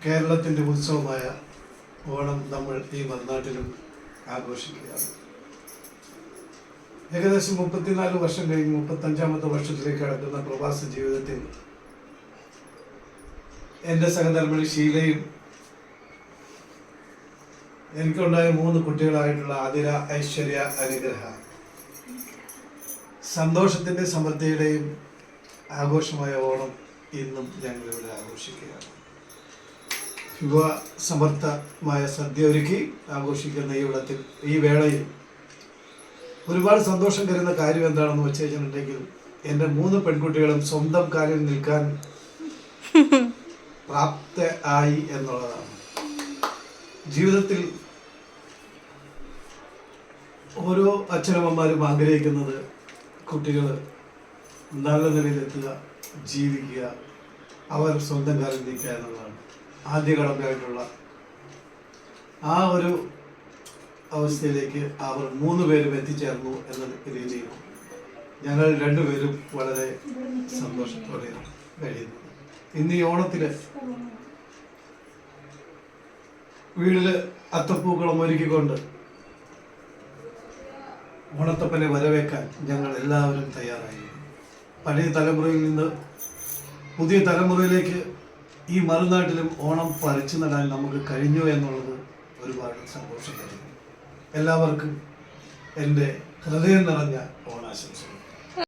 കേരളത്തിൻ്റെ ഉത്സവമായ ഓണം നമ്മൾ ഈ മറുനാട്ടിലും ആഘോഷിക്കുകയാണ്. ഏകദേശം 34 വർഷം കഴിഞ്ഞ് 35ാമത്തെ വർഷത്തിലേക്ക് കടക്കുന്ന പ്രവാസ ജീവിതത്തിൽ എൻ്റെ സഹധർമ്മിണി ഷീലയും എനിക്കുണ്ടായ 3 കുട്ടികളായിട്ടുള്ള ആതിര, ഐശ്വര്യ, അനുഗ്രഹ സന്തോഷത്തിൻ്റെ സമൃദ്ധിയുടെയും ആഘോഷമായ ഓണം ഇന്നും ഞങ്ങളിവിടെ ആഘോഷിക്കുകയാണ്. യുവ സമർത്ഥമായ സദ്യ ഒരുക്കി ആഘോഷിക്കുന്ന ഈ വേളയിൽ ഒരുപാട് സന്തോഷം തരുന്ന കാര്യം എന്താണെന്ന് വെച്ച് കഴിഞ്ഞിട്ടുണ്ടെങ്കിൽ എൻ്റെ 3 പെൺകുട്ടികളും സ്വന്തം കാലിൽ നിൽക്കാൻ പ്രാപ്ത ആയി എന്നുള്ളതാണ്. ജീവിതത്തിൽ ഓരോ അച്ഛനമ്മമാരും ആഗ്രഹിക്കുന്നത് കുട്ടികൾ നല്ല നിലയിലെത്തുക, ജീവിക്കുക, അവർ സ്വന്തം കാലിൽ നിൽക്കുക എന്നുള്ളതാണ് ആദ്യ കടമയായിട്ടുള്ള. ആ ഒരു അവസ്ഥയിലേക്ക് അവർ 3 പേരും എത്തിച്ചേർന്നു എന്ന രീതിയിൽ ഞങ്ങൾ 2 പേരും വളരെ സന്തോഷത്തോടെ കഴിയുന്നു. ഇന്ന് ഈ ഓണത്തിന് വീട്ടില് അത്തപ്പൂക്കളം ഒരുക്കിക്കൊണ്ട് ഓണത്തപ്പനെ വരവേക്കാൻ ഞങ്ങൾ എല്ലാവരും തയ്യാറായി. പഴയ തലമുറയിൽ നിന്ന് പുതിയ തലമുറയിലേക്ക് ഈ മറുനാട്ടിലും ഓണം പറിച്ചു നടാൻ നമുക്ക് കഴിഞ്ഞു എന്നുള്ളത് ഒരുപാട് സന്തോഷം തരുന്നു. എല്ലാവർക്കും എൻ്റെ ഹൃദയം നിറഞ്ഞ ഓണാശംസകൾ.